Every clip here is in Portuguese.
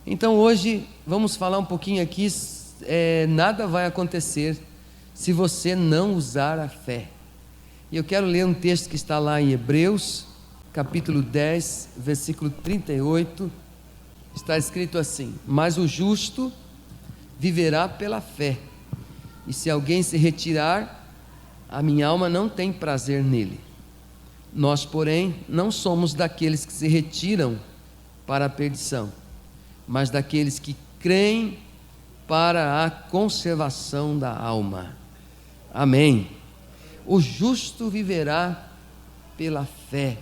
Então hoje vamos falar um pouquinho aqui, nada vai acontecer se você não usar a fé. E eu quero ler um texto que está lá em Hebreus, capítulo 10, versículo 38, está escrito assim: mas o justo viverá pela fé, e se alguém se retirar, a minha alma não tem prazer nele. Nós, porém, não somos daqueles que se retiram para a perdição, mas daqueles que creem para a conservação da alma. Amém. O justo viverá pela fé.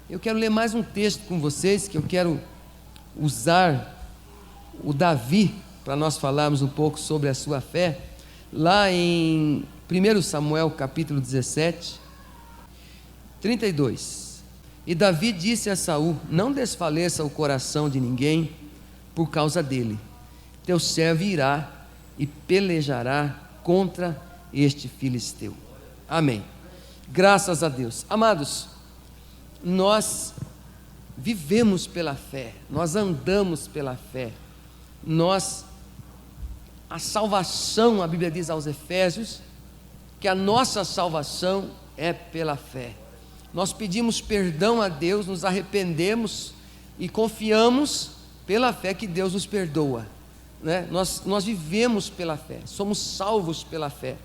Eu quero ler mais um texto com vocês, que eu quero usar o Davi, para nós falarmos um pouco sobre a sua fé, lá em 1 Samuel capítulo 17, 32. E Davi disse a Saul: não desfaleça o coração de ninguém por causa dele, teu servo irá e pelejará contra este filisteu. Amém. Graças a Deus. Amados, nós vivemos pela fé, nós andamos pela fé, a salvação, a Bíblia diz aos Efésios, que a nossa salvação é pela fé. Nós pedimos perdão a Deus, nos arrependemos e confiamos pela fé que Deus nos perdoa, né? Nós vivemos pela fé, somos salvos pela fé.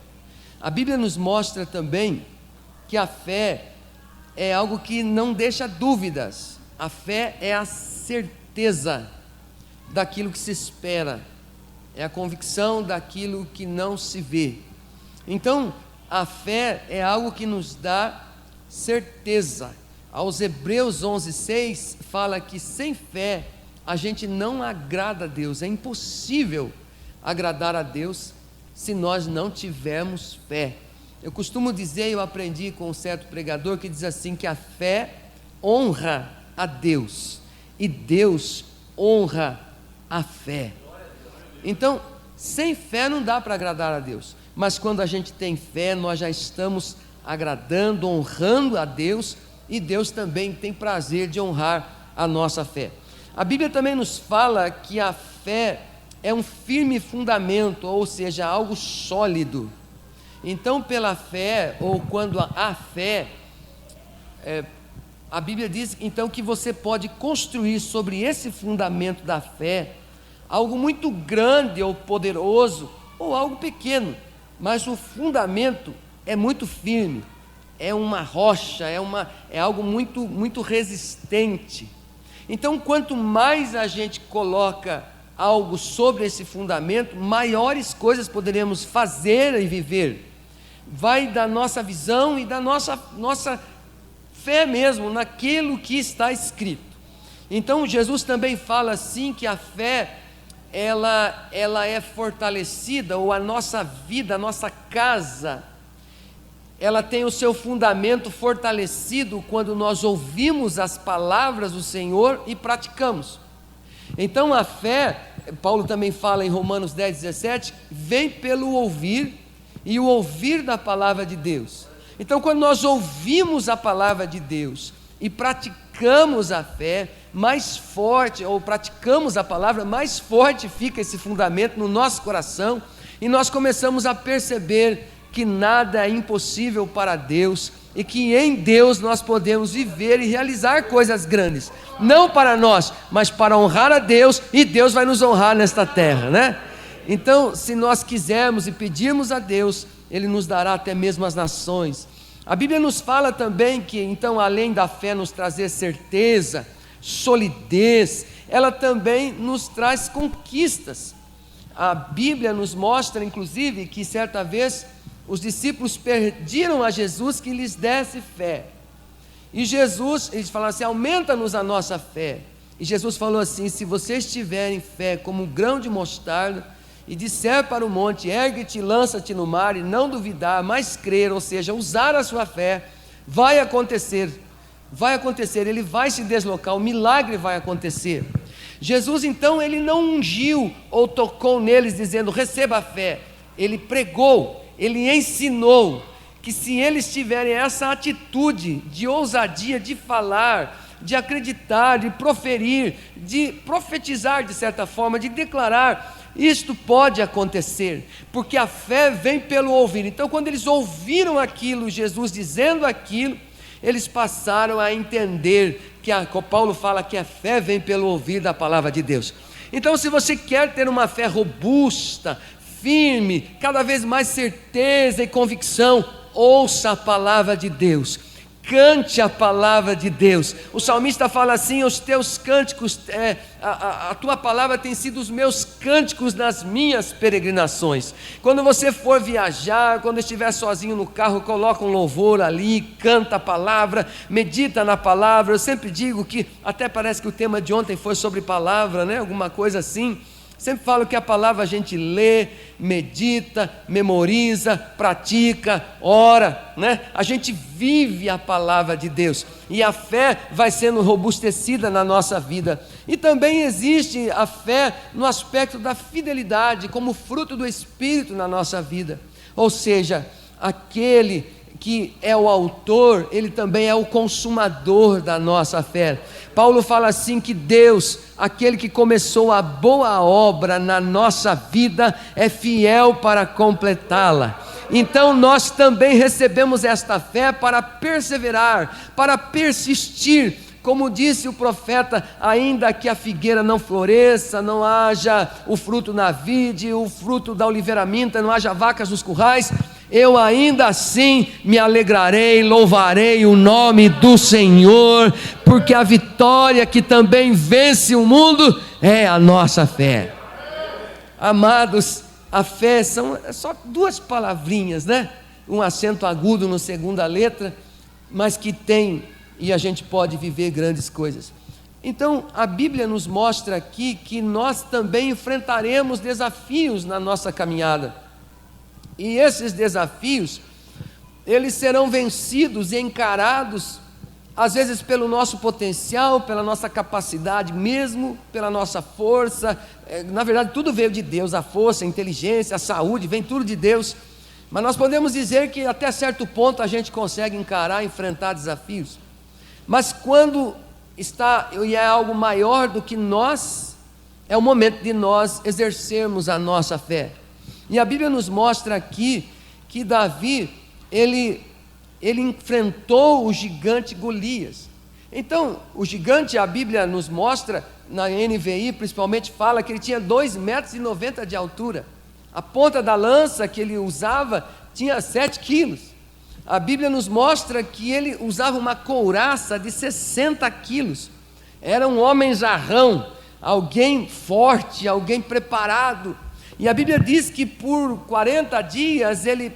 A Bíblia nos mostra também que a fé é algo que não deixa dúvidas. A fé é a certeza daquilo que se espera, é a convicção daquilo que não se vê. Então, a fé é algo que nos dá certeza. Aos Hebreus 11:6 fala que sem fé a gente não agrada a Deus. É impossível agradar a Deus se nós não tivermos fé. Eu costumo dizer, eu aprendi com um certo pregador que diz assim, que a fé honra a Deus e Deus honra a fé. Então, sem fé não dá para agradar a Deus, mas quando a gente tem fé, nós já estamos agradando, honrando a Deus, e Deus também tem prazer de honrar a nossa fé. A Bíblia também nos fala que a fé é um firme fundamento, ou seja, algo sólido. Então, pela fé, ou quando há fé, a Bíblia diz então que você pode construir sobre esse fundamento da fé algo muito grande ou poderoso, ou algo pequeno, mas o fundamento é muito firme, é uma rocha, é algo muito, muito resistente. Então, quanto mais a gente coloca algo sobre esse fundamento, maiores coisas poderemos fazer e viver. Vai da nossa visão e da nossa fé mesmo, naquilo que está escrito. Então, Jesus também fala assim, que a fé, ela é fortalecida, ou a nossa vida, a nossa casa, ela tem o seu fundamento fortalecido quando nós ouvimos as palavras do Senhor e praticamos. Então a fé, Paulo também fala em Romanos 10:17, vem pelo ouvir, e o ouvir da palavra de Deus. Então, quando nós ouvimos a palavra de Deus e praticamos a fé, mais forte, ou praticamos a palavra, mais forte fica esse fundamento no nosso coração, e nós começamos a perceber que nada é impossível para Deus, e que em Deus nós podemos viver e realizar coisas grandes, não para nós, mas para honrar a Deus, e Deus vai nos honrar nesta terra, né? Então, se nós quisermos e pedirmos a Deus, Ele nos dará até mesmo as nações. A Bíblia nos fala também que, então, além da fé nos trazer certeza, solidez, ela também nos traz conquistas. A Bíblia nos mostra, inclusive, que certa vez os discípulos pediram a Jesus que lhes desse fé, e Jesus, eles falaram assim: aumenta-nos a nossa fé. E Jesus falou assim: se vocês tiverem fé como um grão de mostarda, e disser para o monte, ergue-te e lança-te no mar, e não duvidar, mas crer, ou seja, usar a sua fé, vai acontecer, ele vai se deslocar, o milagre vai acontecer. Jesus então, ele não ungiu ou tocou neles dizendo receba a fé, ele pregou, ele ensinou que se eles tiverem essa atitude de ousadia de falar de acreditar, de proferir, de profetizar de certa forma, de declarar. Isto pode acontecer, porque a fé vem pelo ouvir. Então, quando eles ouviram aquilo, Jesus dizendo aquilo, eles passaram a entender que Paulo fala que a fé vem pelo ouvir da palavra de Deus. Então, se você quer ter uma fé robusta, firme, cada vez mais certeza e convicção, ouça a palavra de Deus, cante a palavra de Deus. O salmista fala assim: os teus cânticos, a tua palavra tem sido os meus cânticos nas minhas peregrinações. Quando você for viajar, quando estiver sozinho no carro, coloca um louvor ali, canta a palavra, medita na palavra. Eu sempre digo que, até parece que o tema de ontem foi sobre palavra, né? Alguma coisa assim. Sempre falo que a palavra a gente lê, medita, memoriza, pratica, ora, né? A gente vive a palavra de Deus, e a fé vai sendo robustecida na nossa vida. E também existe a fé no aspecto da fidelidade, como fruto do Espírito na nossa vida. Ou seja, aquele que é o autor, ele também é o consumador da nossa fé. Paulo fala assim que Deus, aquele que começou a boa obra na nossa vida, é fiel para completá-la. Então nós também recebemos esta fé para perseverar, para persistir. Como disse o profeta: ainda que a figueira não floresça, não haja o fruto na vide, o fruto da oliveira minta, não haja vacas nos currais, eu ainda assim me alegrarei, louvarei o nome do Senhor, porque a vitória que também vence o mundo é a nossa fé. Amados, a fé é só duas palavrinhas, né? Um acento agudo na segunda letra, mas que tem, e a gente pode viver grandes coisas. Então, a Bíblia nos mostra aqui que nós também enfrentaremos desafios na nossa caminhada. E esses desafios, eles serão vencidos e encarados, às vezes pelo nosso potencial, pela nossa capacidade mesmo, pela nossa força. Na verdade, tudo veio de Deus: a força, a inteligência, a saúde, vem tudo de Deus. Mas nós podemos dizer que até certo ponto a gente consegue encarar, enfrentar desafios. Mas quando e é algo maior do que nós, é o momento de nós exercermos a nossa fé. E a Bíblia nos mostra aqui que Davi, ele enfrentou o gigante Golias. Então, o gigante, a Bíblia nos mostra, na NVI principalmente, fala que ele tinha 2,90 metros de altura. A ponta da lança que ele usava tinha 7 quilos. A Bíblia nos mostra que ele usava uma couraça de 60 quilos. Era um homem jarrão, alguém forte, alguém preparado. E a Bíblia diz que por 40 dias ele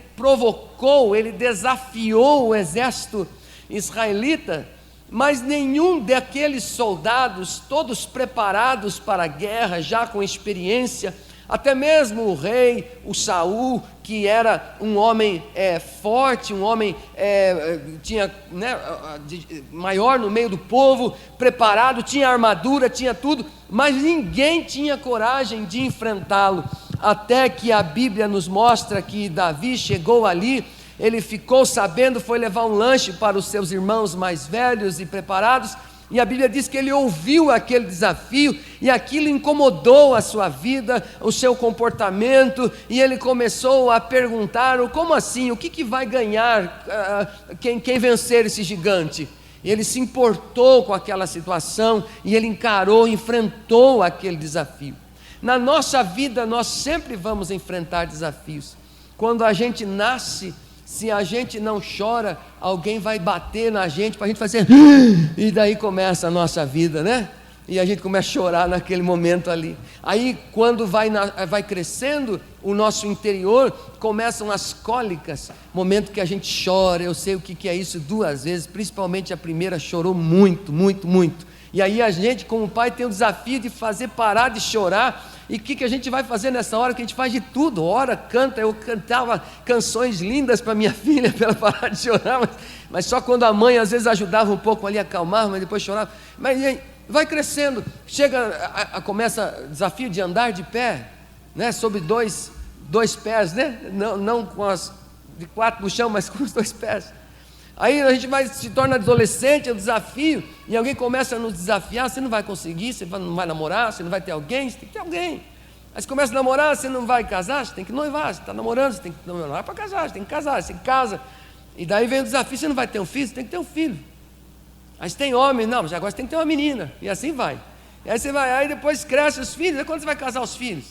desafiou o exército israelita, mas nenhum daqueles soldados, todos preparados para a guerra, já com experiência, até mesmo o rei, o Saul, que era um homem forte, um homem tinha, né, maior no meio do povo, preparado, tinha armadura, tinha tudo, mas ninguém tinha coragem de enfrentá-lo. Até que a Bíblia nos mostra que Davi chegou ali, ele ficou sabendo, foi levar um lanche para os seus irmãos mais velhos e preparados, e a Bíblia diz que ele ouviu aquele desafio, e aquilo incomodou a sua vida, o seu comportamento, e ele começou a perguntar: como assim? O que vai ganhar quem vencer esse gigante? Ele se importou com aquela situação, e ele encarou, enfrentou aquele desafio. Na nossa vida nós sempre vamos enfrentar desafios. Quando a gente nasce, se a gente não chora, alguém vai bater na gente para a gente fazer e daí começa a nossa vida, né? E a gente começa a chorar naquele momento ali. Aí quando vai crescendo o nosso interior, começam as cólicas, momento que a gente chora. Eu sei o que é isso, 2 vezes, principalmente a primeira, chorou muito, muito, muito. E aí a gente, como pai, tem o desafio de fazer parar de chorar. E o que a gente vai fazer nessa hora? Que a gente faz de tudo, ora, canta. Eu cantava canções lindas para minha filha, para ela parar de chorar, mas só quando a mãe às vezes ajudava um pouco ali a acalmar, mas depois chorava. Mas aí, vai crescendo, começa o desafio de andar de pé, né? Sobre dois pés, né? Não com de 4 no chão, mas com os 2 pés. Aí a gente se torna adolescente, é um desafio, e alguém começa a nos desafiar, você não vai conseguir, você não vai namorar, você não vai ter alguém, você tem que ter alguém. Aí você começa a namorar, você não vai casar, você tem que noivar, você está namorando, você tem que namorar para casar, você tem que casar, você casa. E daí vem o desafio, você não vai ter um filho, você tem que ter um filho. Aí você tem homem, não, mas agora você tem que ter uma menina, e assim vai. E aí você vai, aí depois cresce os filhos, aí quando você vai casar os filhos?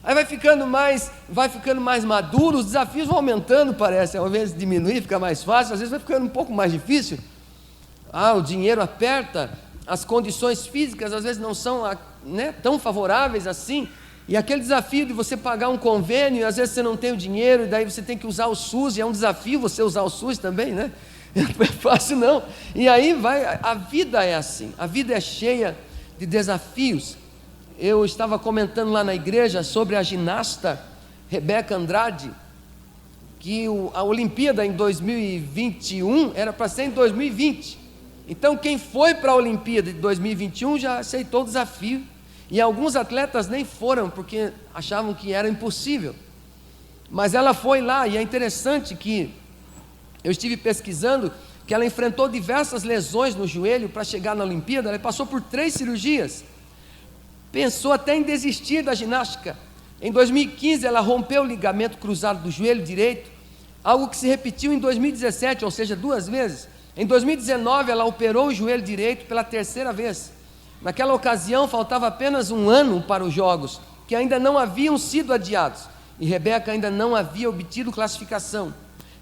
Aí vai ficando mais maduro, os desafios vão aumentando, parece, ao invés de diminuir, fica mais fácil, às vezes vai ficando um pouco mais difícil. O dinheiro aperta, as condições físicas às vezes não são tão favoráveis assim, e aquele desafio de você pagar um convênio, e às vezes você não tem o dinheiro, e daí você tem que usar o SUS, e é um desafio você usar o SUS também, né? Não é fácil não. E aí a vida é assim, a vida é cheia de desafios. Eu estava comentando lá na igreja sobre a ginasta Rebeca Andrade, que a Olimpíada em 2021 era para ser em 2020. Então quem foi para a Olimpíada de 2021 já aceitou o desafio, e alguns atletas nem foram porque achavam que era impossível, mas ela foi lá. E é interessante que eu estive pesquisando que ela enfrentou diversas lesões no joelho para chegar na Olimpíada. Ela passou por 3 cirurgias, pensou até em desistir da ginástica. Em 2015 ela rompeu o ligamento cruzado do joelho direito, algo que se repetiu em 2017, ou seja, 2 vezes. Em 2019 ela operou o joelho direito pela 3ª vez. Naquela ocasião faltava apenas 1 ano para os Jogos, que ainda não haviam sido adiados, e Rebeca ainda não havia obtido classificação.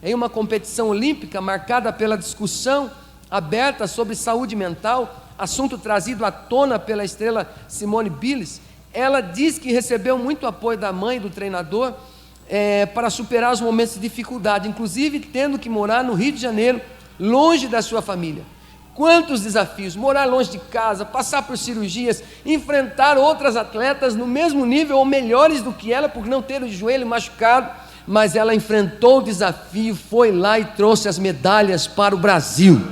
Em uma competição olímpica marcada pela discussão aberta sobre saúde mental, assunto trazido à tona pela estrela Simone Biles, ela diz que recebeu muito apoio da mãe e do treinador para superar os momentos de dificuldade, inclusive tendo que morar no Rio de Janeiro, longe da sua família. Quantos desafios, morar longe de casa, passar por cirurgias, enfrentar outras atletas no mesmo nível ou melhores do que ela, por não ter o joelho machucado, mas ela enfrentou o desafio, foi lá e trouxe as medalhas para o Brasil.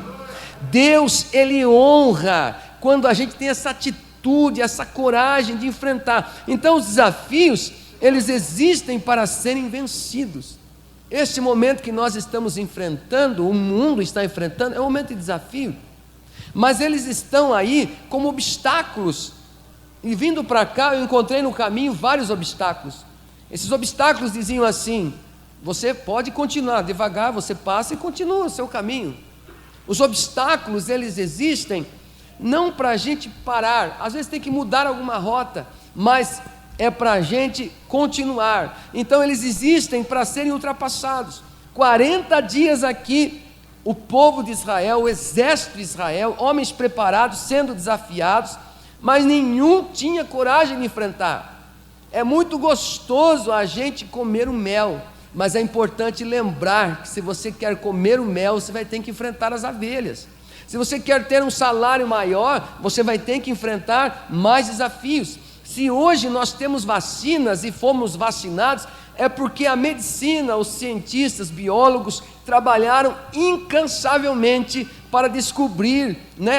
Deus, Ele honra quando a gente tem essa atitude, essa coragem de enfrentar. Então os desafios, eles existem para serem vencidos. Este momento que nós estamos enfrentando, o mundo está enfrentando, é um momento de desafio, mas eles estão aí como obstáculos. E vindo para cá eu encontrei no caminho vários obstáculos. Esses obstáculos diziam assim: você pode continuar devagar, você passa e continua o seu caminho. Os obstáculos, eles existem não para a gente parar, às vezes tem que mudar alguma rota, mas é para a gente continuar. Então eles existem para serem ultrapassados. 40 dias aqui, o povo de Israel, o exército de Israel, homens preparados, sendo desafiados, mas nenhum tinha coragem de enfrentar. É muito gostoso a gente comer o mel, mas é importante lembrar que se você quer comer o mel, você vai ter que enfrentar as abelhas. Se você quer ter um salário maior, você vai ter que enfrentar mais desafios. Se hoje nós temos vacinas e fomos vacinados, é porque a medicina, os cientistas, biólogos, trabalharam incansavelmente para descobrir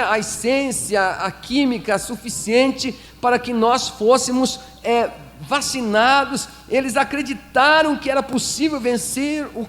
a essência, a química suficiente para que nós fôssemos vacinados. Eles acreditaram que era possível vencer o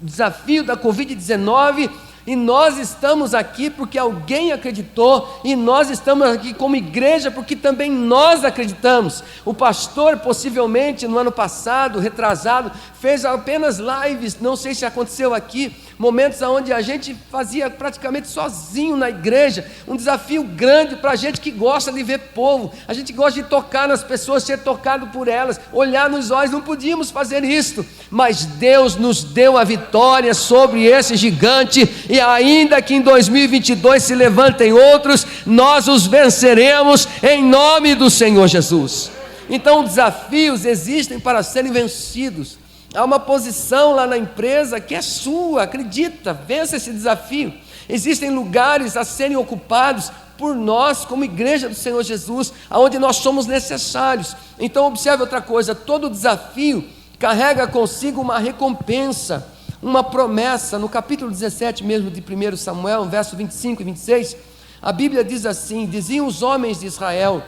desafio da Covid-19, e nós estamos aqui porque alguém acreditou, e nós estamos aqui como igreja porque também nós acreditamos. O pastor possivelmente no ano passado, retrasado, fez apenas lives, não sei se aconteceu aqui, momentos onde a gente fazia praticamente sozinho na igreja, um desafio grande para a gente que gosta de ver povo, a gente gosta de tocar nas pessoas, ser tocado por elas, olhar nos olhos. Não podíamos fazer isso, mas Deus nos deu a vitória sobre esse gigante, e ainda que em 2022 se levantem outros, nós os venceremos em nome do Senhor Jesus. Então desafios existem para serem vencidos. Há uma posição lá na empresa que é sua, acredita, vença esse desafio. Existem lugares a serem ocupados por nós como igreja do Senhor Jesus, aonde nós somos necessários. Então observe outra coisa: todo desafio carrega consigo uma recompensa, uma promessa. No capítulo 17 mesmo de 1 Samuel, verso 25 e 26, a Bíblia diz assim: diziam os homens de Israel: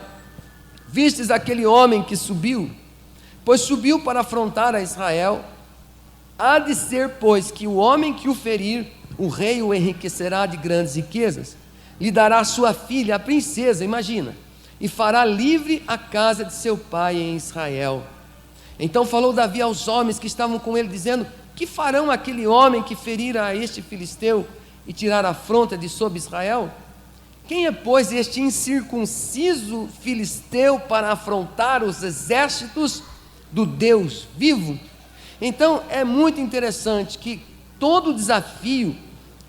vistes aquele homem que subiu? Pois subiu para afrontar a Israel. Há de ser, pois, que o homem que o ferir o rei o enriquecerá de grandes riquezas, lhe dará sua filha, a princesa, imagina, e fará livre a casa de seu pai em Israel. Então falou Davi aos homens que estavam com ele, dizendo: que farão aquele homem que ferir a este filisteu e tirar a afronta de sobre Israel? Quem é, pois, este incircunciso filisteu para afrontar os exércitos do Deus vivo? Então é muito interessante que todo desafio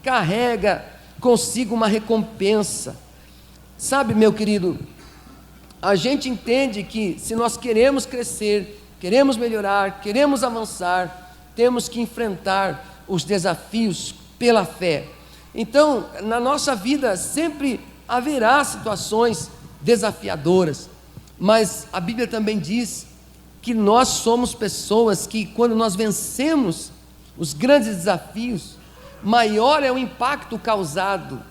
carrega consigo uma recompensa. Sabe, meu querido, a gente entende que se nós queremos crescer, queremos melhorar, queremos avançar, temos que enfrentar os desafios pela fé. Então, na nossa vida sempre haverá situações desafiadoras, mas a Bíblia também diz que nós somos pessoas que, quando nós vencemos os grandes desafios, maior é o impacto causado.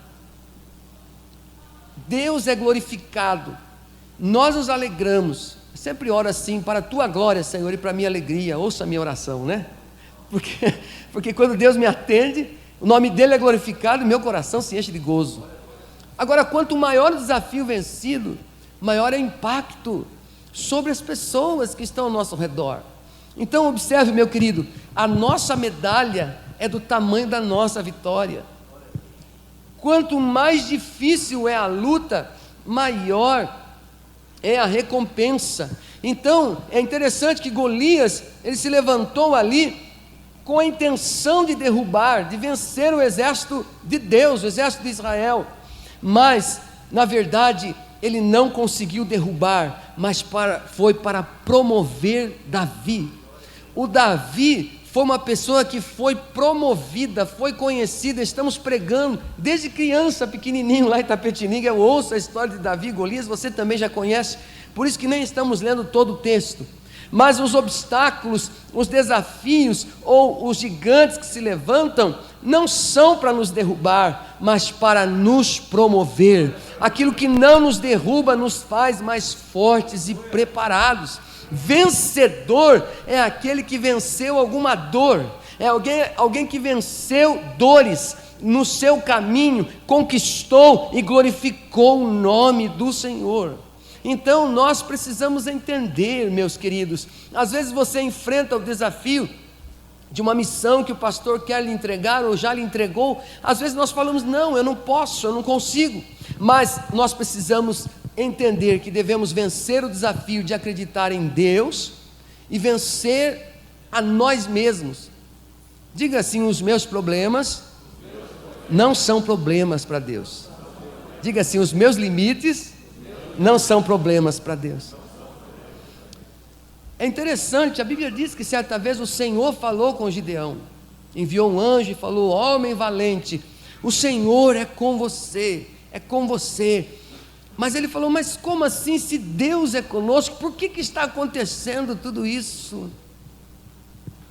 Deus é glorificado, nós nos alegramos. Eu sempre oro assim: para a tua glória, Senhor, e para a minha alegria. Ouça a minha oração, né? Porque quando Deus me atende, o nome dele é glorificado e meu coração se enche de gozo. Agora, quanto maior o desafio vencido, maior é o impacto sobre as pessoas que estão ao nosso redor. Então observe, meu querido, a nossa medalha é do tamanho da nossa vitória. Quanto mais difícil é a luta, maior é a recompensa. Então é interessante que Golias, ele se levantou ali com a intenção de derrubar, de vencer o exército de Deus, o exército de Israel, mas na verdade ele não conseguiu derrubar, mas foi para promover Davi. O Davi foi uma pessoa que foi promovida, foi conhecida. Estamos pregando desde criança, pequenininho, lá em Itapetininga. Eu ouço a história de Davi e Golias, você também já conhece, por isso que nem estamos lendo todo o texto. Mas os obstáculos, os desafios ou os gigantes que se levantam não são para nos derrubar, mas para nos promover. Aquilo que não nos derruba nos faz mais fortes e preparados. Vencedor é aquele que venceu alguma dor, é alguém que venceu dores no seu caminho, conquistou e glorificou o nome do Senhor. Então nós precisamos entender, meus queridos, às vezes você enfrenta o desafio de uma missão que o pastor quer lhe entregar ou já lhe entregou. Às vezes nós falamos: não, eu não posso, eu não consigo. Mas nós precisamos entender que devemos vencer o desafio de acreditar em Deus e vencer a nós mesmos. Diga assim: os meus problemas não são problemas para Deus. Diga assim: os meus limites não são problemas para Deus. É interessante, a Bíblia diz que certa vez o Senhor falou com Gideão, enviou um anjo e falou: homem valente, o Senhor é com você, é com você. Mas ele falou: mas como assim, se Deus é conosco, por que está acontecendo tudo isso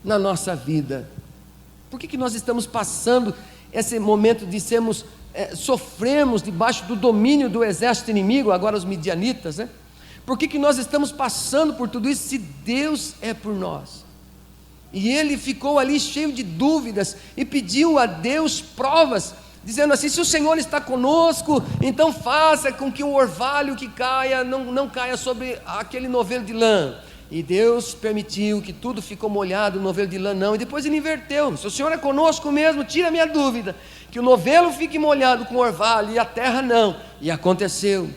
na nossa vida? Por que nós estamos passando esse momento de sofremos debaixo do domínio do exército inimigo, agora os midianitas, né? Por que nós estamos passando por tudo isso, se Deus é por nós? E ele ficou ali cheio de dúvidas, e pediu a Deus provas, dizendo assim: se o Senhor está conosco, então faça com que o orvalho que caia, não caia sobre aquele novelo de lã. E Deus permitiu que tudo ficou molhado, o novelo de lã não, e depois ele inverteu: se o Senhor é conosco mesmo, tira a minha dúvida, que o novelo fique molhado com orvalho e a terra não. E aconteceu.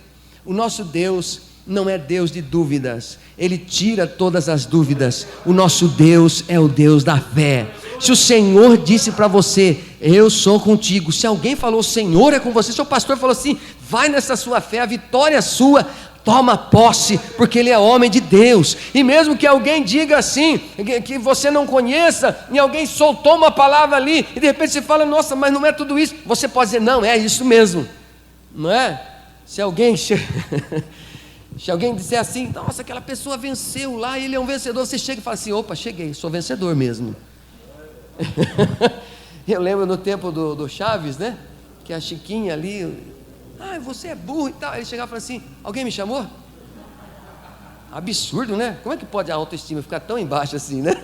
O nosso Deus não é Deus de dúvidas, Ele tira todas as dúvidas. O nosso Deus é o Deus da fé. Se o Senhor disse para você: eu sou contigo, se alguém falou: o Senhor é com você, se o pastor falou assim: vai nessa sua fé, a vitória é sua, toma posse, porque ele é homem de Deus. E mesmo que alguém diga assim, que você não conheça, e alguém soltou uma palavra ali, e de repente você fala: nossa, mas não é tudo isso, você pode dizer: não, é isso mesmo, não é? Se alguém se alguém disser assim: nossa, aquela pessoa venceu lá, ele é um vencedor, você chega e fala assim: opa, cheguei, sou vencedor mesmo. Eu lembro no tempo do Chaves, né, que a Chiquinha ali: você é burro e tal. Ele chegava e falava assim: alguém me chamou? Absurdo, né? Como é que pode a autoestima ficar tão embaixo assim, né?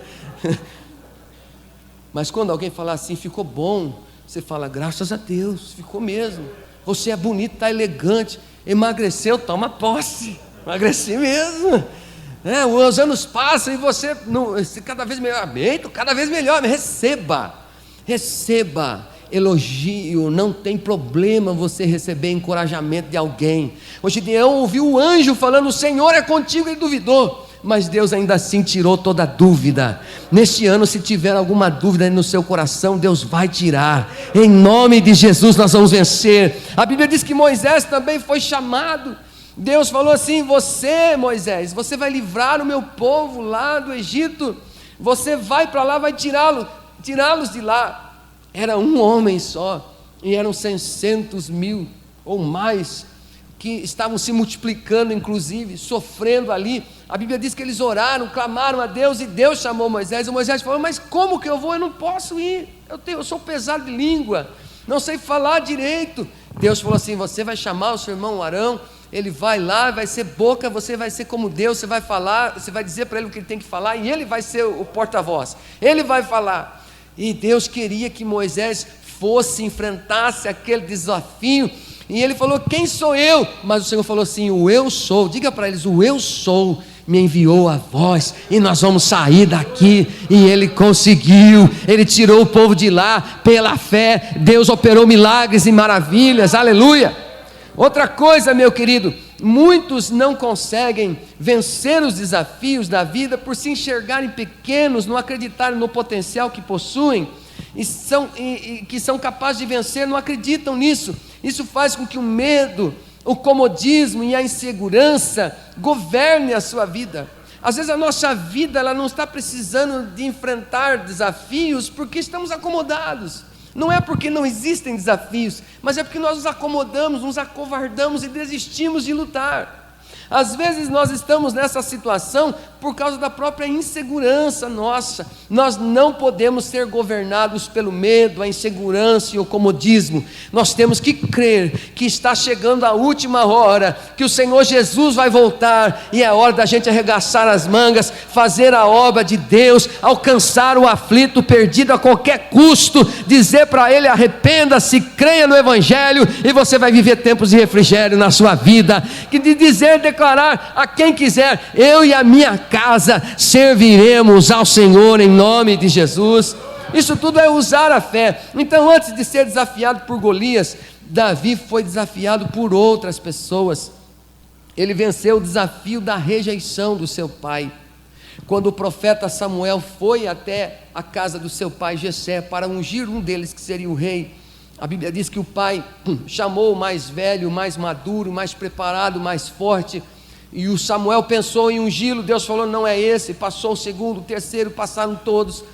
Mas quando alguém falar assim: ficou bom, Você fala, graças a Deus, ficou mesmo. Você é bonito, está elegante, emagreceu, toma posse. Emagreci mesmo. Os anos passam e você cada vez melhor. Amém? Cada vez melhor. Receba elogio. Não tem problema você receber encorajamento de alguém. Hoje eu ouvi o anjo falando: o Senhor é contigo. Ele duvidou, mas Deus ainda assim tirou toda a dúvida. Neste ano, se tiver alguma dúvida no seu coração, Deus vai tirar. Em nome de Jesus nós vamos vencer. A Bíblia diz que Moisés também foi chamado. Deus falou assim: você, Moisés, você vai livrar o meu povo lá do Egito. Você vai para lá, vai tirá-los de lá. Era um homem só, e eram 600.000 ou mais, que estavam se multiplicando, inclusive, sofrendo ali. A Bíblia diz que eles oraram, clamaram a Deus, e Deus chamou Moisés. E Moisés falou: mas como que eu vou? Eu não posso ir, eu sou pesado de língua, não sei falar direito. Deus falou assim: você vai chamar o seu irmão Arão, ele vai lá, vai ser boca, você vai ser como Deus, você vai falar, você vai dizer para ele o que ele tem que falar, e ele vai ser o porta-voz, ele vai falar. E Deus queria que Moisés enfrentasse aquele desafio, e ele falou: quem sou eu? Mas o Senhor falou assim: o eu sou. Diga para eles: o eu sou me enviou a voz, e nós vamos sair daqui. E ele conseguiu, ele tirou o povo de lá pela fé. Deus operou milagres e maravilhas, aleluia. Outra coisa, meu querido, muitos não conseguem vencer os desafios da vida por se enxergarem pequenos, não acreditarem no potencial que possuem, e que são capazes de vencer, não acreditam nisso. Isso faz com que o medo, o comodismo e a insegurança governe a sua vida. Às vezes a nossa vida ela não está precisando de enfrentar desafios porque estamos acomodados. Não é porque não existem desafios, mas é porque nós nos acomodamos, nos acovardamos e desistimos de lutar. Às vezes nós estamos nessa situação por causa da própria insegurança nossa. Nós não podemos ser governados pelo medo, a insegurança e o comodismo. Nós temos que crer que está chegando a última hora, que o Senhor Jesus vai voltar, e é hora da gente arregaçar as mangas, fazer a obra de Deus, alcançar o aflito perdido a qualquer custo, dizer para ele: arrependa-se, creia no Evangelho, e você vai viver tempos de refrigério na sua vida. Que de dizer, declarar a quem quiser: eu e a minha casa serviremos ao Senhor em nome de Jesus. Isso tudo é usar a fé. Então, antes de ser desafiado por Golias, Davi foi desafiado por outras pessoas. Ele venceu o desafio da rejeição do seu pai. Quando o profeta Samuel foi até a casa do seu pai Jessé para ungir um deles, que seria o rei, a Bíblia diz que o pai chamou o mais velho, o mais maduro, o mais preparado, o mais forte, e o Samuel pensou em ungí-lo. Deus falou: não é esse. Passou o segundo, o terceiro, passaram todos.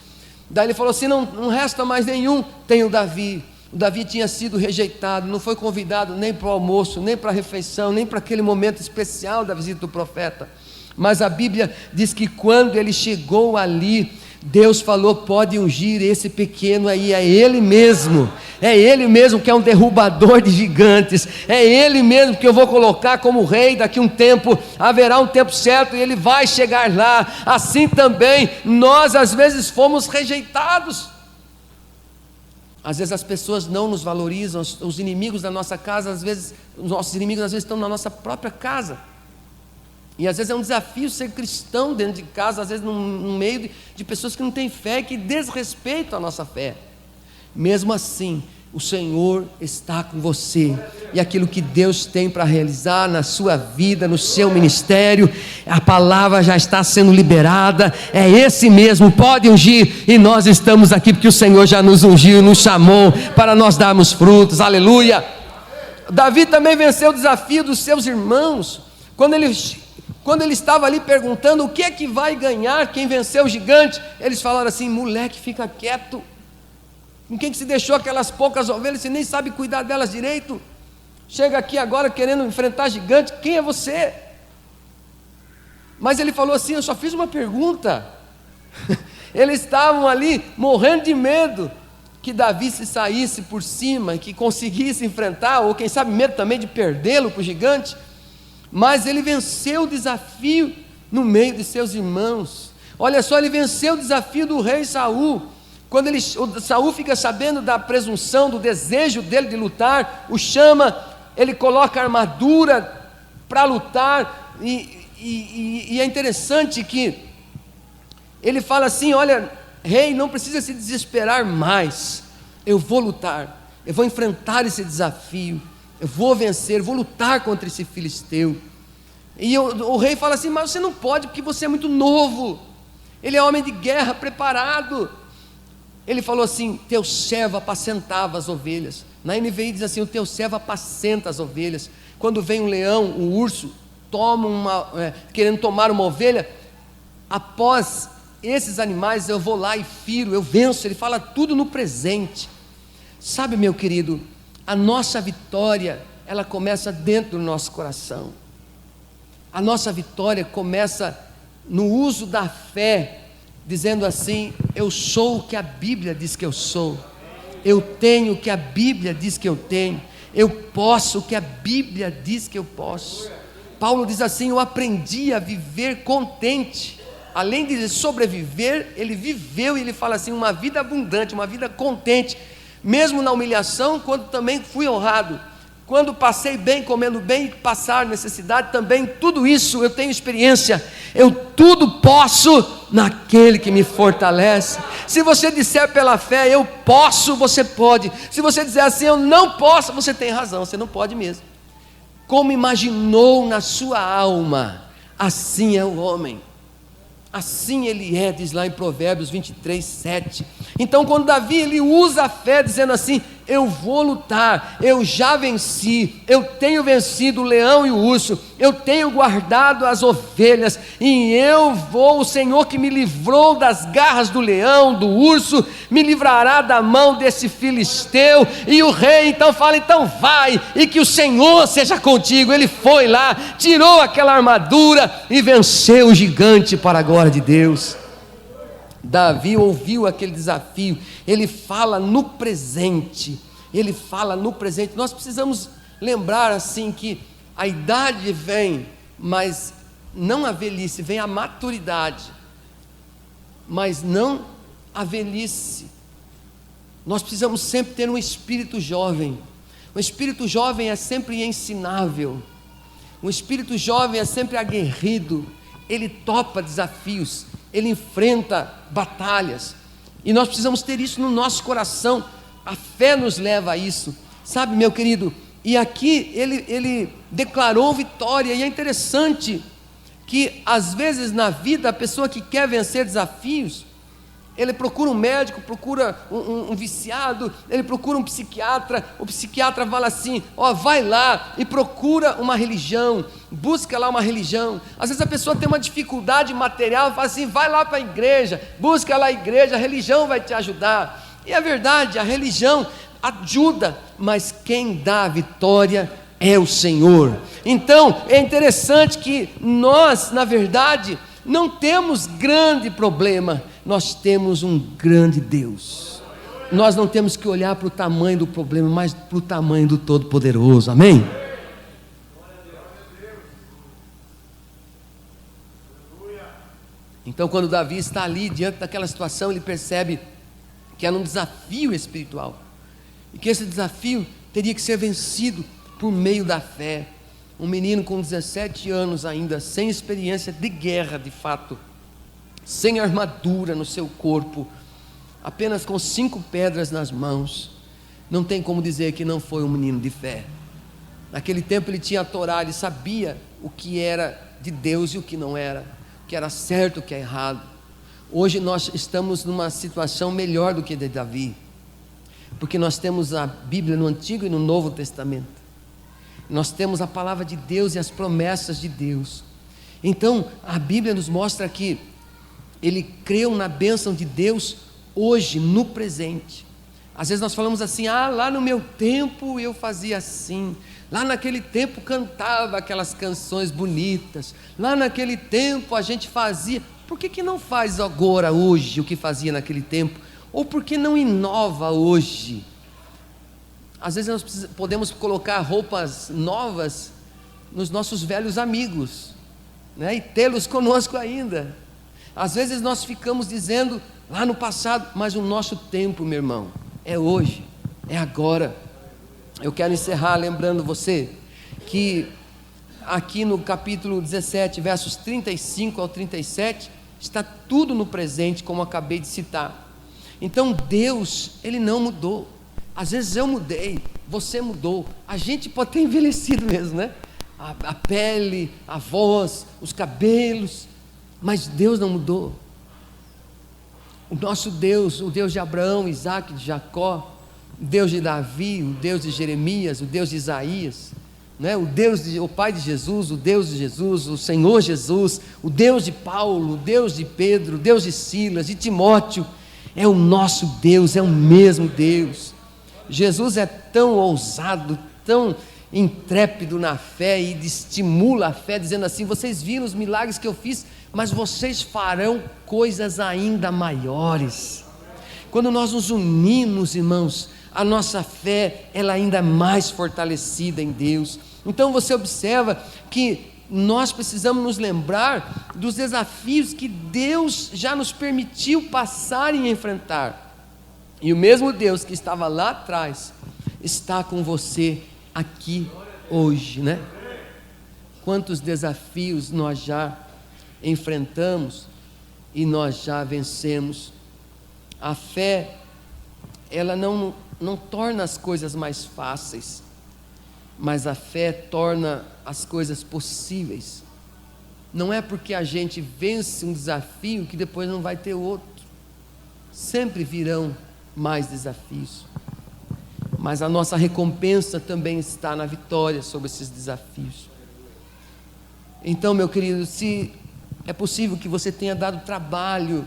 Daí ele falou assim: não resta mais nenhum. Tem o Davi. O Davi tinha sido rejeitado, não foi convidado nem para o almoço, nem para a refeição, nem para aquele momento especial da visita do profeta. Mas a Bíblia diz que quando ele chegou ali, Deus falou: pode ungir esse pequeno aí, é ele mesmo que é um derrubador de gigantes, é ele mesmo que eu vou colocar como rei. Daqui um tempo, haverá um tempo certo, e ele vai chegar lá. Assim também, nós às vezes fomos rejeitados, às vezes as pessoas não nos valorizam, os inimigos da nossa casa, às vezes, os nossos inimigos às vezes estão na nossa própria casa. E às vezes é um desafio ser cristão dentro de casa, às vezes no meio de pessoas que não têm fé e que desrespeitam a nossa fé. Mesmo assim, o Senhor está com você, e aquilo que Deus tem para realizar na sua vida, no seu ministério, a palavra já está sendo liberada, é esse mesmo, pode ungir, e nós estamos aqui porque o Senhor já nos ungiu, nos chamou para nós darmos frutos, aleluia. Davi também venceu o desafio dos seus irmãos, quando ele estava ali perguntando: o que é que vai ganhar quem venceu o gigante? Eles falaram assim: moleque, fica quieto, com quem que se deixou aquelas poucas ovelhas, você nem sabe cuidar delas direito, chega aqui agora querendo enfrentar gigante, quem é você? Mas ele falou assim: eu só fiz uma pergunta. Eles estavam ali morrendo de medo que Davi se saísse por cima, que conseguisse enfrentar, ou quem sabe medo também de perdê-lo para o gigante. Mas ele venceu o desafio no meio de seus irmãos. Olha só, ele venceu o desafio do rei Saul. Quando Saul fica sabendo da presunção, do desejo dele de lutar, o chama, ele coloca a armadura para lutar, e é interessante que ele fala assim: olha, rei, não precisa se desesperar mais, eu vou lutar, eu vou enfrentar esse desafio, eu vou vencer, vou lutar contra esse filisteu. E o rei fala assim: mas você não pode, porque você é muito novo. Ele é homem de guerra, preparado. Ele falou assim: teu servo apacentava as ovelhas. Na NVI diz assim: o teu servo apacenta as ovelhas. Quando vem um leão, um urso, querendo tomar uma ovelha, após esses animais eu vou lá e firo, eu venço. Ele fala tudo no presente. Sabe, meu querido, a nossa vitória, ela começa dentro do nosso coração. A nossa vitória começa no uso da fé, dizendo assim: eu sou o que a Bíblia diz que eu sou, eu tenho o que a Bíblia diz que eu tenho, eu posso o que a Bíblia diz que eu posso. Paulo diz assim: eu aprendi a viver contente. Além de sobreviver, ele viveu, e ele fala assim: uma vida abundante, uma vida contente, mesmo na humilhação, quando também fui honrado, quando passei bem, comendo bem, passar necessidade também, tudo isso eu tenho experiência. Eu tudo posso naquele que me fortalece. Se você disser pela fé eu posso, você pode. Se você dizer assim eu não posso, você tem razão, você não pode mesmo. Como imaginou na sua alma, assim é o homem, assim ele é, diz lá em Provérbios 23, 7. Então quando Davi ele usa a fé, dizendo assim: eu vou lutar, eu já venci, eu tenho vencido o leão e o urso, eu tenho guardado as ovelhas, e eu vou, o Senhor que me livrou das garras do leão, do urso, me livrará da mão desse filisteu. E o rei então fala: então vai, e que o Senhor seja contigo. Ele foi lá, tirou aquela armadura e venceu o gigante para a glória de Deus. Davi ouviu aquele desafio, ele fala no presente, nós precisamos lembrar assim que a idade vem, mas não a velhice, vem a maturidade, mas não a velhice. Nós precisamos sempre ter um espírito jovem. O espírito jovem é sempre ensinável, o espírito jovem é sempre aguerrido, ele topa desafios, ele enfrenta batalhas, e nós precisamos ter isso no nosso coração. A fé nos leva a isso, sabe, meu querido? E aqui ele declarou vitória. E é interessante que às vezes na vida, a pessoa que quer vencer desafios, ele procura um médico, procura um viciado, ele procura um psiquiatra. O psiquiatra fala assim: ó, vai lá e procura uma religião, busca lá uma religião. Às vezes a pessoa tem uma dificuldade material, fala assim: vai lá para a igreja, busca lá a igreja, a religião vai te ajudar. E é verdade, a religião ajuda, mas quem dá a vitória é o Senhor. Então é interessante que nós, na verdade, não temos grande problema, nós temos um grande Deus. Nós não temos que olhar para o tamanho do problema, mas para o tamanho do Todo-Poderoso. Amém? Então quando Davi está ali diante daquela situação, ele percebe que era um desafio espiritual, e que esse desafio teria que ser vencido por meio da fé. Um menino com 17 anos ainda, sem experiência de guerra de fato, sem armadura no seu corpo, apenas com 5 pedras nas mãos, não tem como dizer que não foi um menino de fé. Naquele tempo ele tinha a Torá, ele sabia o que era de Deus e o que não era, o que era certo e o que é errado. Hoje nós estamos numa situação melhor do que de Davi, porque nós temos a Bíblia no Antigo e no Novo Testamento. Nós temos a palavra de Deus e as promessas de Deus. Então a Bíblia nos mostra que ele creu na bênção de Deus hoje, no presente. Às vezes nós falamos assim: ah, lá no meu tempo eu fazia assim, lá naquele tempo cantava aquelas canções bonitas, lá naquele tempo a gente fazia. Por que não faz agora, hoje, o que fazia naquele tempo? Ou por que não inova hoje? Às vezes nós podemos colocar roupas novas nos nossos velhos amigos, né? E tê-los conosco ainda. Às vezes nós ficamos dizendo lá no passado, mas o nosso tempo, meu irmão, é hoje, é agora. Eu quero encerrar lembrando você que aqui no capítulo 17, versos 35 ao 37, está tudo no presente, como eu acabei de citar. Então Deus, Ele não mudou. Às vezes eu mudei, você mudou, a gente pode ter envelhecido mesmo, né? A pele, a voz, os cabelos, mas Deus não mudou. O nosso Deus, o Deus de Abraão, Isaac, de Jacó, o Deus de Davi, o Deus de Jeremias, o Deus de Isaías, né? O Pai de Jesus, o Deus de Jesus, o Senhor Jesus, o Deus de Paulo, o Deus de Pedro, o Deus de Silas, de Timóteo, é o nosso Deus, é o mesmo Deus. Jesus é tão ousado, tão intrépido na fé e estimula a fé, dizendo assim: vocês viram os milagres que eu fiz, mas vocês farão coisas ainda maiores. Quando nós nos unimos, irmãos, a nossa fé, ela ainda é mais fortalecida em Deus. Então você observa que nós precisamos nos lembrar dos desafios que Deus já nos permitiu passar e enfrentar. E o mesmo Deus que estava lá atrás está com você aqui hoje, né? Quantos desafios nós já enfrentamos e nós já vencemos. A fé, ela não torna as coisas mais fáceis, mas a fé torna as coisas possíveis. Não é porque a gente vence um desafio que depois não vai ter outro. Sempre virão mais desafios, mas a nossa recompensa também está na vitória sobre esses desafios. Então, meu querido, se é possível que você tenha dado trabalho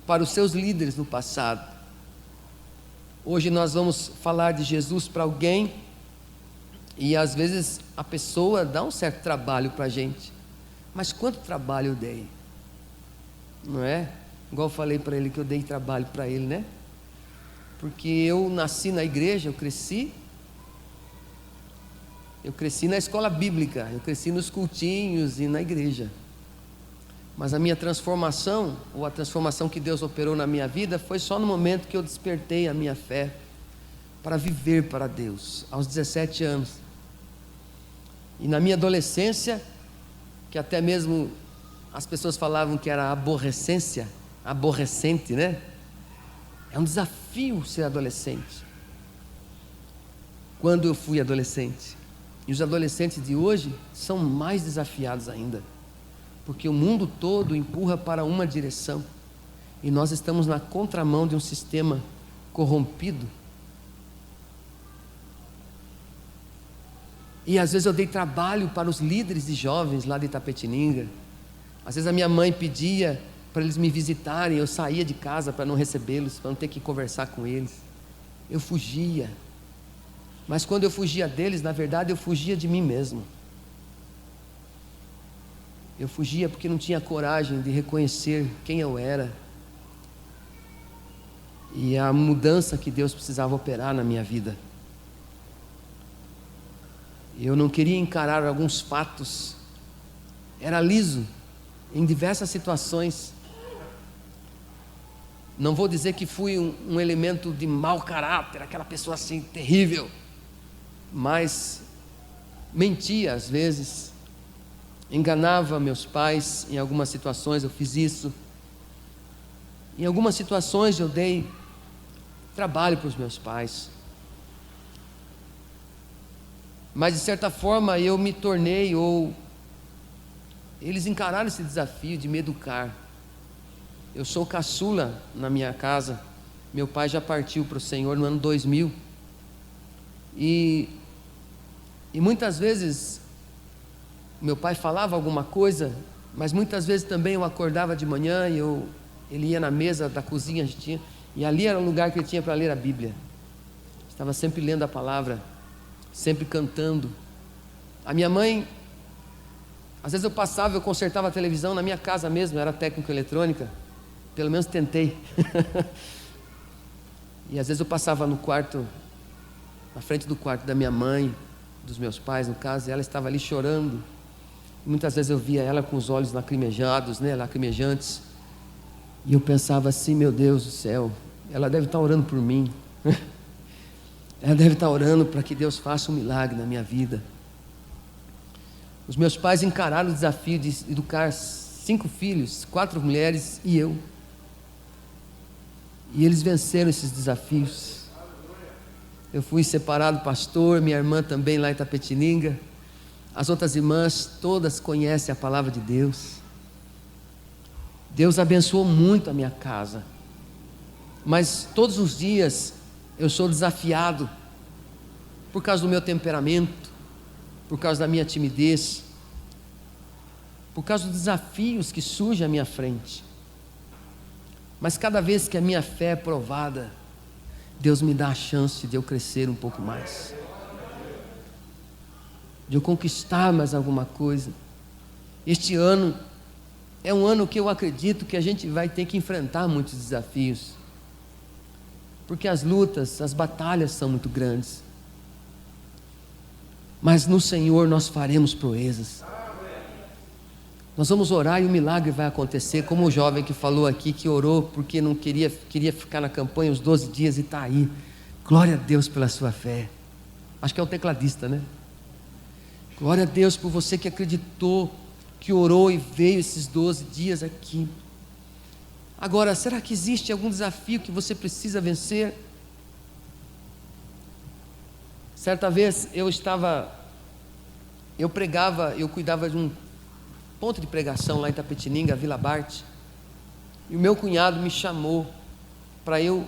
para os seus líderes no passado, hoje nós vamos falar de Jesus para alguém, e às vezes a pessoa dá um certo trabalho para a gente, mas quanto trabalho eu dei, não é? Igual eu falei para ele que eu dei trabalho para ele, né? Porque eu nasci na igreja, eu cresci na escola bíblica, eu cresci nos cultinhos e na igreja. Mas a minha transformação, ou a transformação que Deus operou na minha vida, foi só no momento que eu despertei a minha fé para viver para Deus, aos 17 anos. E na minha adolescência, que até mesmo as pessoas falavam que era aborrecente, né? É um desafio ser adolescente. Quando eu fui adolescente, e os adolescentes de hoje são mais desafiados ainda, porque o mundo todo empurra para uma direção, e nós estamos na contramão de um sistema corrompido. E às vezes eu dei trabalho para os líderes de jovens lá de Itapetininga. Às vezes a minha mãe pedia para eles me visitarem, eu saía de casa para não recebê-los, para não ter que conversar com eles. Eu fugia, mas quando eu fugia deles, na verdade eu fugia de mim mesmo. Eu fugia porque não tinha coragem de reconhecer quem eu era e a mudança que Deus precisava operar na minha vida. Eu não queria encarar alguns fatos, era liso em diversas situações. Não vou dizer que fui um elemento de mau caráter, aquela pessoa assim terrível, mas mentia às vezes, enganava meus pais em algumas situações, eu fiz isso. Em algumas situações eu dei trabalho para os meus pais, mas de certa forma eu me tornei, ou eles encararam esse desafio de me educar. Eu sou caçula na minha casa, meu pai já partiu para o Senhor no ano 2000, e muitas vezes meu pai falava alguma coisa, mas muitas vezes também eu acordava de manhã e ele ia na mesa da cozinha, a gente tinha, e ali era o lugar que ele tinha para ler a Bíblia. Estava sempre lendo a palavra, sempre cantando. A minha mãe, às vezes eu passava, eu consertava a televisão na minha casa mesmo, eu era técnico em eletrônica, pelo menos tentei. E às vezes eu passava no quarto, na frente do quarto da minha mãe, dos meus pais no caso, e ela estava ali chorando. Muitas vezes eu via ela com os olhos lacrimejados, lacrimejantes. E eu pensava assim, meu Deus do céu, ela deve estar orando por mim. Ela deve estar orando para que Deus faça um milagre na minha vida. Os meus pais encararam o desafio de educar 5 filhos, 4 mulheres e eu. E eles venceram esses desafios. Eu fui separado pastor, minha irmã também lá em Itapetininga. As outras irmãs todas conhecem a palavra de Deus. Deus abençoou muito a minha casa. Mas todos os dias eu sou desafiado por causa do meu temperamento, por causa da minha timidez, por causa dos desafios que surgem à minha frente. Mas cada vez que a minha fé é provada, Deus me dá a chance de eu crescer um pouco mais, de eu conquistar mais alguma coisa. Este ano é um ano que eu acredito que a gente vai ter que enfrentar muitos desafios, porque as lutas, as batalhas são muito grandes. Mas no Senhor nós faremos proezas. Nós vamos orar e o milagre vai acontecer, como o jovem que falou aqui, que orou porque não queria ficar na campanha os 12 dias e está aí. Glória a Deus pela sua fé. Acho que é o tecladista, né? Glória a Deus por você que acreditou, que orou e veio esses 12 dias aqui. Agora, será que existe algum desafio que você precisa vencer? Certa vez eu cuidava de um ponto de pregação lá em Itapetininga, Vila Bart, e o meu cunhado me chamou para eu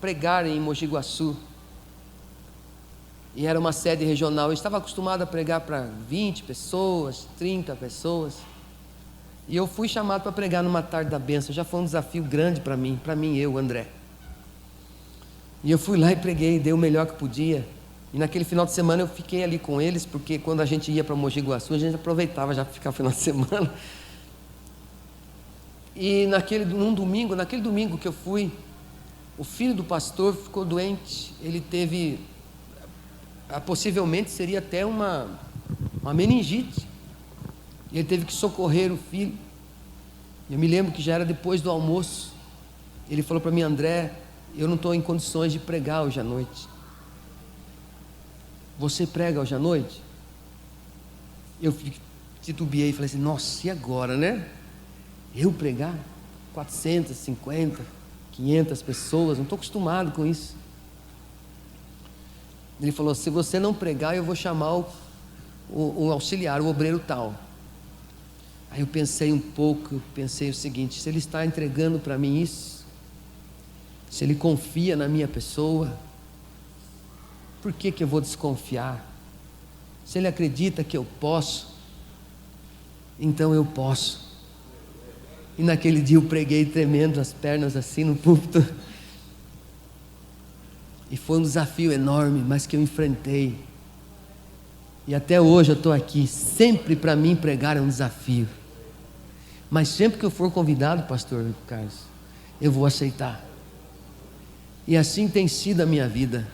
pregar em Mogi Guaçu, e era uma sede regional. Eu estava acostumado a pregar para 20 pessoas, 30 pessoas, e eu fui chamado para pregar numa tarde da bênção. Já foi um desafio grande para mim, eu, André. E eu fui lá e preguei, dei o melhor que podia. E naquele final de semana eu fiquei ali com eles, porque quando a gente ia para Mogi Guaçu, a gente aproveitava já para ficar o final de semana. E naquele domingo que eu fui, o filho do pastor ficou doente. Ele teve, possivelmente seria até uma meningite. Ele teve que socorrer o filho. Eu me lembro que já era depois do almoço. Ele falou para mim: André, eu não estou em condições de pregar hoje à noite. Você prega hoje à noite? Eu titubeei e falei assim: nossa, e agora, né? Eu pregar? 450, 500 pessoas, não estou acostumado com isso. Ele falou: se você não pregar, eu vou chamar o auxiliar, o obreiro tal. Aí eu pensei um pouco, pensei o seguinte: se ele está entregando para mim isso, se ele confia na minha pessoa, por que eu vou desconfiar? Se ele acredita que eu posso, então eu posso. E naquele dia eu preguei tremendo as pernas assim no púlpito, e foi um desafio enorme, mas que eu enfrentei. E até hoje eu estou aqui. Sempre para mim pregar é um desafio, mas sempre que eu for convidado, pastor Carlos, eu vou aceitar. E assim tem sido a minha vida.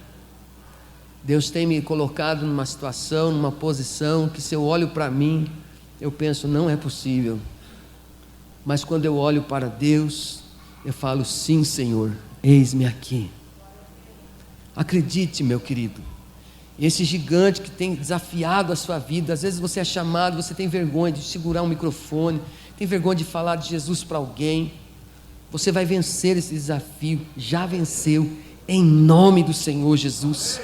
Deus tem me colocado numa situação, numa posição que, se eu olho para mim, eu penso: não é possível. Mas quando eu olho para Deus, eu falo: sim, Senhor, eis-me aqui. Acredite, meu querido, esse gigante que tem desafiado a sua vida, às vezes você é chamado, você tem vergonha de segurar um microfone, tem vergonha de falar de Jesus para alguém. Você vai vencer esse desafio, já venceu, em nome do Senhor Jesus.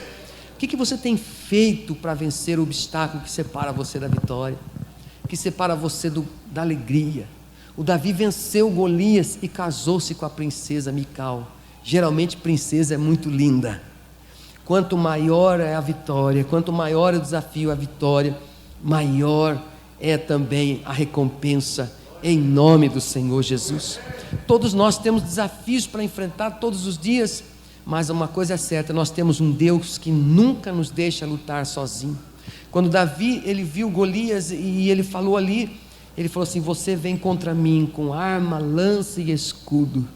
O que você tem feito para vencer o obstáculo que separa você da vitória, que separa você da alegria? O Davi venceu Golias e casou-se com a princesa Mical. Geralmente princesa é muito linda. Quanto maior é a vitória, quanto maior é o desafio, a vitória, maior é também a recompensa, em nome do Senhor Jesus. Todos nós temos desafios para enfrentar todos os dias, mas uma coisa é certa: nós temos um Deus que nunca nos deixa lutar sozinho. Quando Davi, ele viu Golias e ele falou ali, ele falou assim: você vem contra mim com arma, lança e escudo,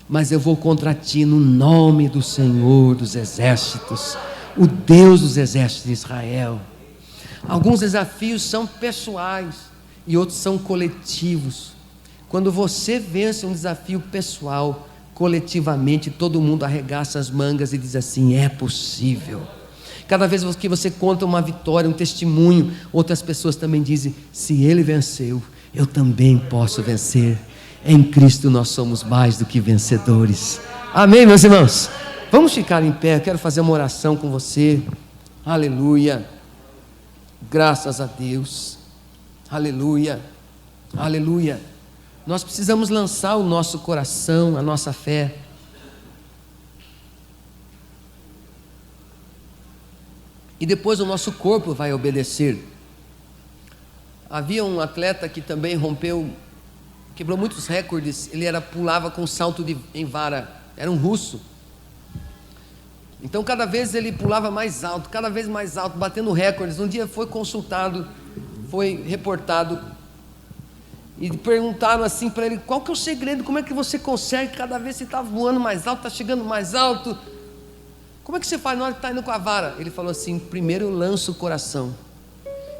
mas eu vou contra ti no nome do Senhor dos exércitos, o Deus dos exércitos de Israel. Alguns desafios são pessoais, e outros são coletivos. Quando você vence um desafio pessoal, coletivamente todo mundo arregaça as mangas e diz assim: é possível. Cada vez que você conta uma vitória, um testemunho, outras pessoas também dizem: se ele venceu, eu também posso vencer. Em Cristo nós somos mais do que vencedores. Amém, meus irmãos? Vamos ficar em pé, eu quero fazer uma oração com você. Aleluia. Graças a Deus. Aleluia. Aleluia. Nós precisamos lançar o nosso coração, a nossa fé. E depois o nosso corpo vai obedecer. Havia um atleta que também quebrou muitos recordes. Ele pulava com salto em vara. Era um russo. Então cada vez ele pulava mais alto, cada vez mais alto, batendo recordes. Um dia foi consultado, foi reportado, e perguntaram assim para ele: qual que é o segredo, como é que você consegue, cada vez você está voando mais alto, está chegando mais alto, como é que você faz na hora que está indo com a vara? Ele falou assim: primeiro eu lanço o coração,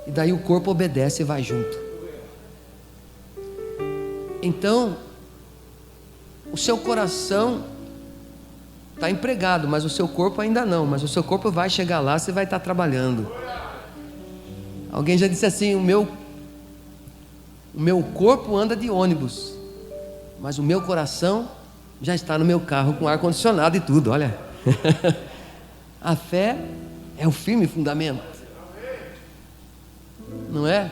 e daí o corpo obedece e vai junto. Então o seu coração está empregado, mas o seu corpo ainda não. Mas o seu corpo vai chegar lá, você vai estar trabalhando. Alguém já disse assim: o meu corpo anda de ônibus, mas o meu coração já está no meu carro com ar-condicionado e tudo. Olha, a fé é o firme fundamento, não é?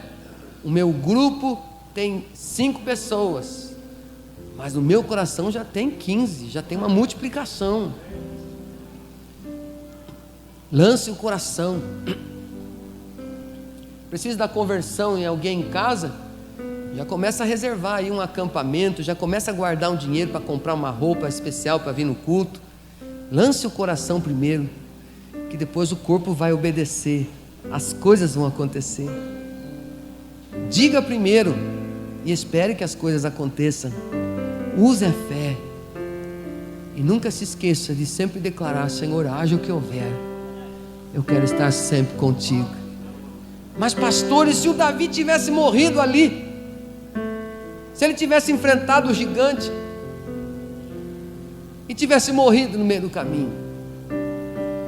O meu grupo tem 5 pessoas, mas o meu coração já tem 15, já tem uma multiplicação. Lance o coração. Precisa da conversão em alguém em casa? Já começa a reservar aí um acampamento, já começa a guardar um dinheiro para comprar uma roupa especial para vir no culto. Lance o coração primeiro, que depois o corpo vai obedecer, as coisas vão acontecer. Diga primeiro e espere que as coisas aconteçam. Use a fé e nunca se esqueça de sempre declarar: Senhor, haja o que houver, eu quero estar sempre contigo. Mas pastores, se o Davi tivesse morrido ali, se ele tivesse enfrentado o gigante e tivesse morrido no meio do caminho,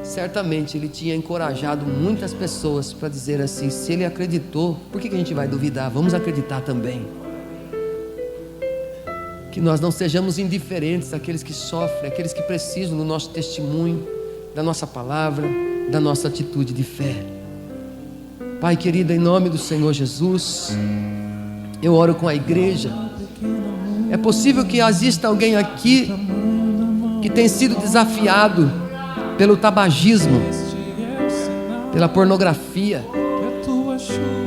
certamente ele tinha encorajado muitas pessoas para dizer assim: se ele acreditou, por que a gente vai duvidar? Vamos acreditar também. Que nós não sejamos indiferentes àqueles que sofrem, àqueles que precisam do nosso testemunho, da nossa palavra, da nossa atitude de fé. Pai querido, em nome do Senhor Jesus, eu oro com a igreja. É possível que exista alguém aqui que tem sido desafiado pelo tabagismo, pela pornografia.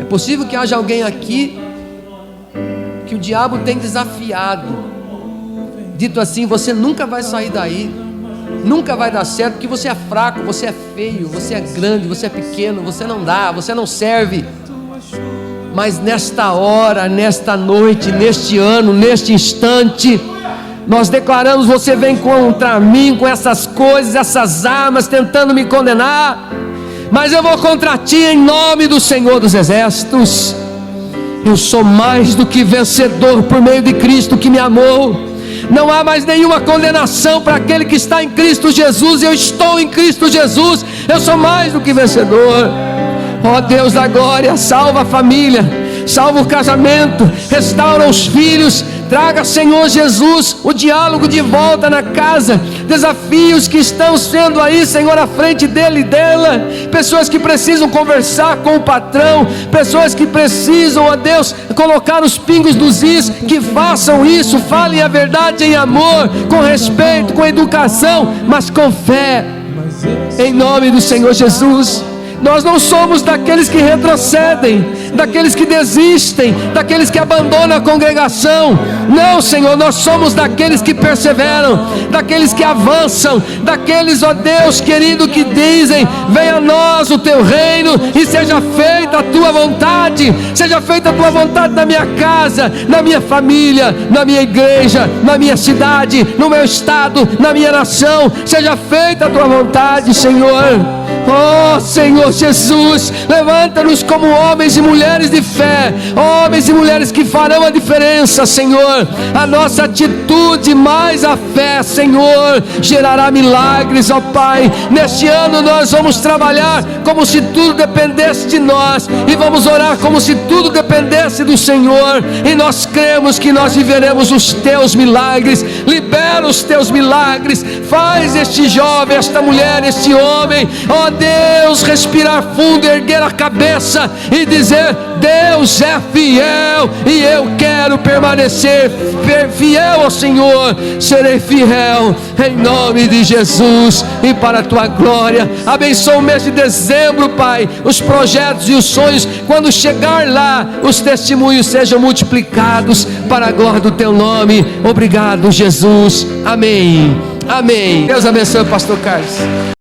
É possível que haja alguém aqui que o diabo tem desafiado, dito assim: você nunca vai sair daí, nunca vai dar certo, porque você é fraco, você é feio, você é grande, você é pequeno, você não dá, você não serve. Mas nesta hora, nesta noite, neste ano, neste instante, nós declaramos: você vem contra mim com essas coisas, essas armas, tentando me condenar, mas eu vou contra ti em nome do Senhor dos Exércitos. Eu sou mais do que vencedor por meio de Cristo que me amou. Não há mais nenhuma condenação para aquele que está em Cristo Jesus. Eu estou em Cristo Jesus, eu sou mais do que vencedor. Ó Deus da glória, salva a família, salva o casamento, restaura os filhos, traga, Senhor Jesus, o diálogo de volta na casa. Desafios que estão sendo aí, Senhor, à frente dele e dela, pessoas que precisam conversar com o patrão, pessoas que precisam, ó Deus, colocar os pingos nos is, que façam isso, falem a verdade em amor, com respeito, com educação, mas com fé, em nome do Senhor Jesus. Nós não somos daqueles que retrocedem, daqueles que desistem, daqueles que abandonam a congregação. Não, Senhor, nós somos daqueles que perseveram, daqueles que avançam, daqueles, ó Deus querido, que dizem: venha a nós o teu reino e seja feita a tua vontade. Seja feita a tua vontade na minha casa, na minha família, na minha igreja, na minha cidade, no meu estado, na minha nação. Seja feita a tua vontade, Senhor. Oh Senhor Jesus, levanta-nos como homens e mulheres de fé, homens e mulheres que farão a diferença, Senhor. A nossa atitude mais a fé, Senhor, gerará milagres, ó Pai. Neste ano nós vamos trabalhar como se tudo dependesse de nós, e vamos orar como se tudo dependesse do Senhor, e nós cremos que nós viveremos os teus milagres. Libera os teus milagres, faz este jovem, esta mulher, este homem, ó Deus, respirar fundo, erguer a cabeça e dizer: Deus é fiel, e eu quero permanecer fiel ao Senhor. Serei fiel em nome de Jesus e para a tua glória. Abençoa o mês de dezembro, Pai, os projetos e os sonhos. Quando chegar lá, os testemunhos sejam multiplicados para a glória do teu nome. Obrigado, Jesus. Amém. Amém. Deus abençoe o pastor Carlos.